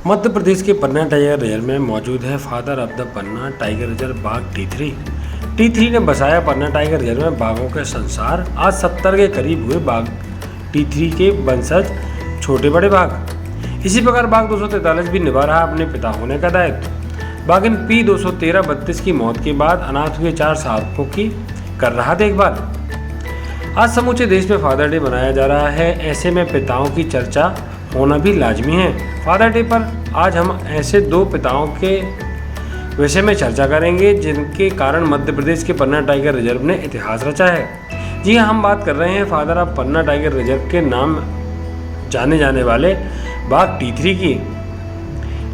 मध्य प्रदेश के पन्ना tiger reserve में मौजूद है father of the Panna tiger reserve बाघ T3। T3 ने बसाया पन्ना टाइगर रिजर्व में बाघों के संसार। आज 70 के करीब हुए बाघ T3 के वंशज छोटे बड़े बाघ। इसी प्रकार बाघ 243 भी निभा रहा अपने पिता होने का दायित्व। बाघिन P 213-32 की मौत के बाद अनाथ हुए 4 शावकों की कर रहा देखभाल। आज समूचे देश में फादर डे मनाया जा रहा है, ऐसे में पिताओं की चर्चा होना भी लाजमी है। फादर डे पर आज हम ऐसे 2 पिताओं के विषय में चर्चा करेंगे जिनके कारण मध्य प्रदेश के पन्ना टाइगर रिजर्व ने इतिहास रचा है। जी हाँ, हम बात कर रहे हैं father of Panna tiger reserve के नाम जाने जाने वाले बाघ T3 की,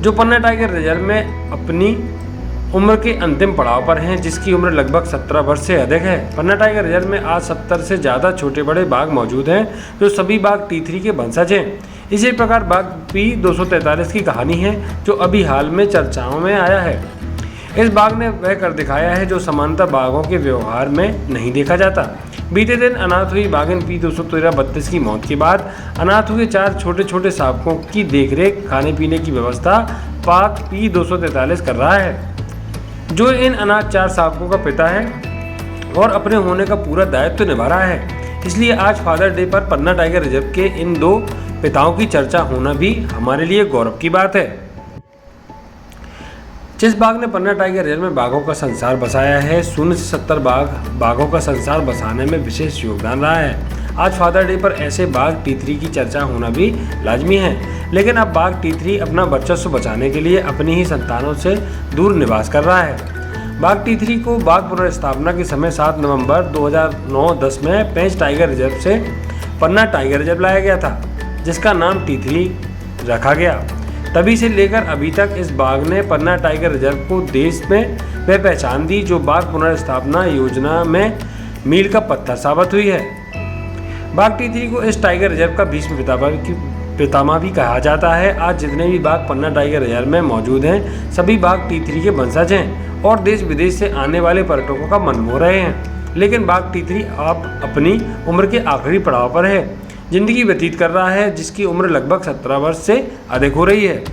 जो पन्ना टाइगर रिजर्व में अपनी उम्र के अंतिम पड़ाव पर हैं, जिसकी उम्र लगभग 17 वर्ष से अधिक है। पन्ना टाइगर रिजर्व में आज 70 से ज़्यादा छोटे बड़े बाघ मौजूद हैं, जो सभी बाघ T3 के वंशज हैं। इसी प्रकार बाघ P 243 की कहानी है, जो अभी हाल में चर्चाओं में आया है। इस बाघ ने वह कर दिखाया है जो सामान्यतः बाघों के व्यवहार में नहीं देखा जाता। बीते दिन अनाथ हुई बाघिन P 213-32 की मौत के बाद अनाथ हुए 4 छोटे छोटे शावकों की देखरेख, खाने पीने की व्यवस्था बाघ P 243 कर रहा है, जो इन अनाथ 4 शावकों का पिता है और अपने होने का पूरा दायित्व निभा रहा है। इसलिए आज फादर डे पर पन्ना टाइगर रिजर्व के इन 2 पिताओं की चर्चा होना भी हमारे लिए गौरव की बात है। जिस बाघ ने पन्ना टाइगर रिजर्व में बाघों का संसार बसाया है, 0 से 70 बाघों का संसार बसाने में विशेष योगदान रहा है। आज फादर डे पर ऐसे बाघ T3 की चर्चा होना भी लाजमी है। लेकिन अब बाघ T3 अपना वर्चस्व बचाने के लिए अपनी ही संतानों से दूर निवास कर रहा है। बाघ T3 को बाघ पुनर्स्थापना के समय 7 नवंबर 2009-10 में पेंच टाइगर रिजर्व से पन्ना टाइगर रिजर्व लाया गया था, जिसका नाम T3 रखा गया। तभी से लेकर अभी तक इस बाघ ने पन्ना टाइगर रिजर्व को देश में वह पहचान दी जो बाघ पुनर्स्थापना योजना में मील का पत्थर साबित हुई है। बाघ T3 को इस टाइगर रिजर्व का भीष्म पितामह भी कहा जाता है। आज जितने भी बाघ पन्ना टाइगर रिजर्व में मौजूद हैं, सभी बाघ T3 के वंशज हैं और देश विदेश से आने वाले पर्यटकों का मन मोह रहे हैं। लेकिन बाघ T3 अब अपनी उम्र के आखिरी पड़ाव पर है, जिंदगी व्यतीत कर रहा है, जिसकी उम्र लगभग 17 वर्ष से अधिक हो रही है।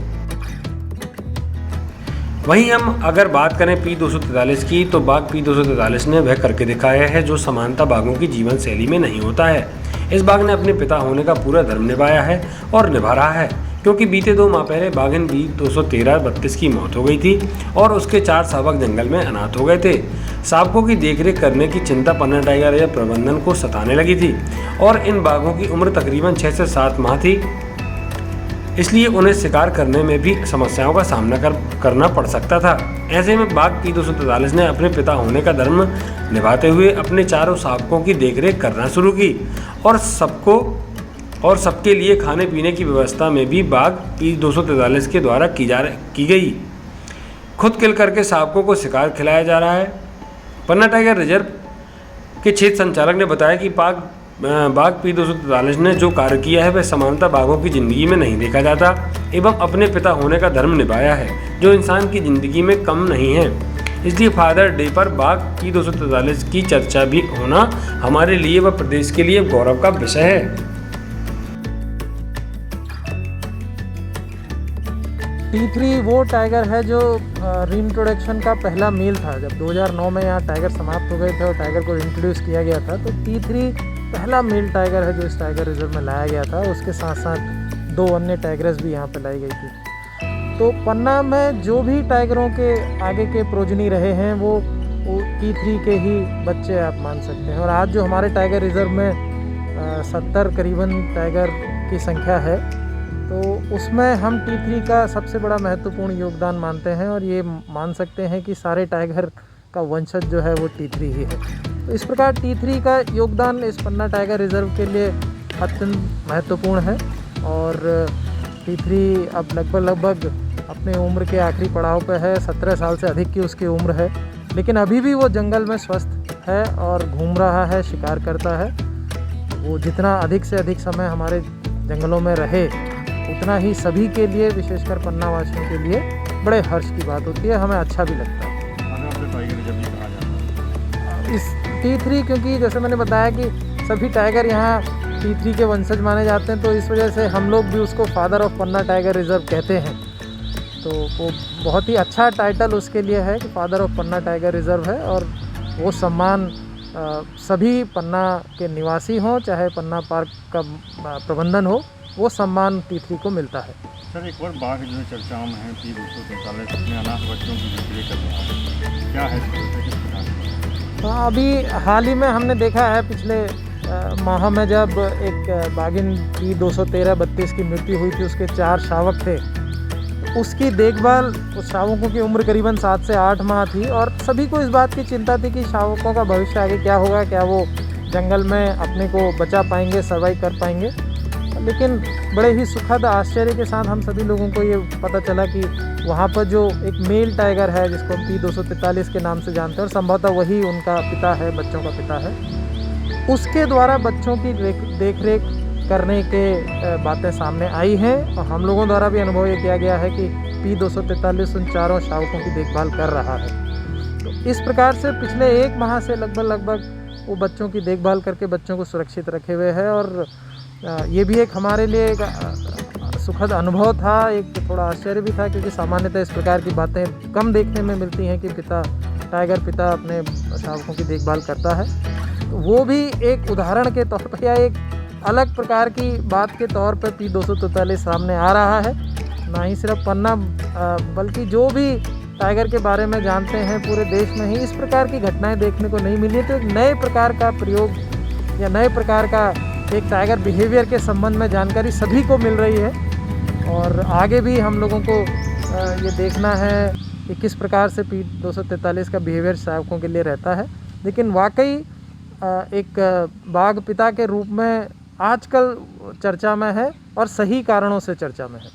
वहीं हम अगर बात करें P 243 की, तो बाघ P 243 ने वह करके दिखाया है जो सामान्यतः बाघों की जीवन शैली में नहीं होता है। इस बाघ ने अपने पिता होने का पूरा धर्म निभाया है और निभा रहा है, क्योंकि बीते 2 माह पहले बाघिन P 213-32 की मौत हो गई थी और उसके 4 शावक जंगल में अनाथ हो गए थे। शावकों की देखरेख करने की चिंता पन्ना टाइगर रिजर्व प्रबंधन को सताने लगी थी और इन बाघों की उम्र तकरीबन 6 से 7 माह थी, इसलिए उन्हें शिकार करने में भी समस्याओं का सामना करना पड़ सकता था। ऐसे में बाघ P 243 ने अपने पिता होने का धर्म निभाते हुए अपने 4 शावकों की देखरेख करना शुरू की और सबके लिए खाने पीने की व्यवस्था में भी बाघ P 243 के द्वारा की गई। खुद किल करके शावकों को शिकार खिलाया जा रहा है। पन्ना टाइगर रिजर्व के क्षेत्र संचालक ने बताया कि बाघ P 243 ने जो कार्य किया है वह सामान्यतः बाघों की ज़िंदगी में नहीं देखा जाता एवं अपने पिता होने का धर्म निभाया है, जो इंसान की ज़िंदगी में कम नहीं है। इसलिए फादर डे पर बाघ P 243 की चर्चा भी होना हमारे लिए व प्रदेश के लिए गौरव का विषय है। T3 वो टाइगर है जो रीइंट्रोडक्शन का पहला मील था। जब 2009 में यहाँ टाइगर समाप्त हो गए थे और टाइगर को इंट्रोड्यूस किया गया था, तो T3 पहला मील टाइगर है जो इस टाइगर रिजर्व में लाया गया था। उसके साथ साथ 2 अन्य टाइगर्स भी यहाँ पे लाई गई थी। तो पन्ना में जो भी टाइगरों के आगे के प्रोजनी रहे हैं वो T3 के ही बच्चे आप मान सकते हैं। और आज जो हमारे टाइगर रिजर्व में 70 करीबन टाइगर की संख्या है, तो उसमें हम T3 का सबसे बड़ा महत्वपूर्ण योगदान मानते हैं और ये मान सकते हैं कि सारे टाइगर का वंशज जो है वो T3 ही है। तो इस प्रकार T3 का योगदान इस पन्ना टाइगर रिजर्व के लिए अत्यंत महत्वपूर्ण है और T3 अब लगभग अपने उम्र के आखिरी पड़ाव पे है। 17 साल से अधिक की उसकी उम्र है, लेकिन अभी भी वो जंगल में स्वस्थ है और घूम रहा है, शिकार करता है। वो जितना अधिक से अधिक समय हमारे जंगलों में रहे, उतना ही सभी के लिए, विशेषकर पन्ना वासियों के लिए बड़े हर्ष की बात होती है, हमें अच्छा भी लगता है। इस T3 क्योंकि जैसे मैंने बताया कि सभी टाइगर यहाँ T3 के वंशज माने जाते हैं, तो इस वजह से हम लोग भी उसको father of Panna tiger reserve कहते हैं। तो वो बहुत ही अच्छा टाइटल उसके लिए है कि father of Panna tiger reserve है, और वो सम्मान सभी पन्ना के निवासी हों, चाहे पन्ना पार्क का प्रबंधन हो, वो सम्मान T3 को मिलता है। सर एक और बाघ जो चर्चाओं में है P243 अपने अनाथ बच्चों की बिक्री कर रहा है, क्या है किस प्रकार से? हाँ, अभी हाल ही में हमने देखा है पिछले माह में जब एक बाघिन P213-32 की मृत्यु हुई थी, उसके 4 शावक थे। उसकी देखभाल, उस शावकों की उम्र करीबन 7 से 8 माह थी, और सभी को इस बात की चिंता थी कि शावकों का भविष्य आगे क्या होगा, क्या वो जंगल में अपने को बचा पाएंगे, सर्वाइव कर पाएंगे। लेकिन बड़े ही सुखद आश्चर्य के साथ हम सभी लोगों को ये पता चला कि वहाँ पर जो एक मेल टाइगर है, जिसको हम P243 के नाम से जानते हैं, और संभवतः वही उनका पिता है, बच्चों का पिता है, उसके द्वारा बच्चों की देख रेख करने के बातें सामने आई हैं। और हम लोगों द्वारा भी अनुभव ये किया गया है कि P243 उन चारों शावकों की देखभाल कर रहा है। तो इस प्रकार से पिछले 1 माह से लगभग वो बच्चों की देखभाल करके बच्चों को सुरक्षित रखे हुए है, और ये भी एक हमारे लिए एक सुखद अनुभव था, एक थोड़ा आश्चर्य भी था, क्योंकि सामान्यतः इस प्रकार की बातें कम देखने में मिलती हैं कि टाइगर पिता अपने शावकों की देखभाल करता है। तो वो भी एक उदाहरण के तौर पर या एक अलग प्रकार की बात के तौर पर P243 सामने आ रहा है। ना ही सिर्फ पन्ना बल्कि जो भी टाइगर के बारे में जानते हैं पूरे देश में ही इस प्रकार की घटनाएं देखने को नहीं मिली। तो एक नए प्रकार का प्रयोग या नए प्रकार का एक टाइगर बिहेवियर के संबंध में जानकारी सभी को मिल रही है, और आगे भी हम लोगों को ये देखना है कि किस प्रकार से P243 का बिहेवियर शावकों के लिए रहता है। लेकिन वाकई एक बाघ पिता के रूप में आजकल चर्चा में है, और सही कारणों से चर्चा में है।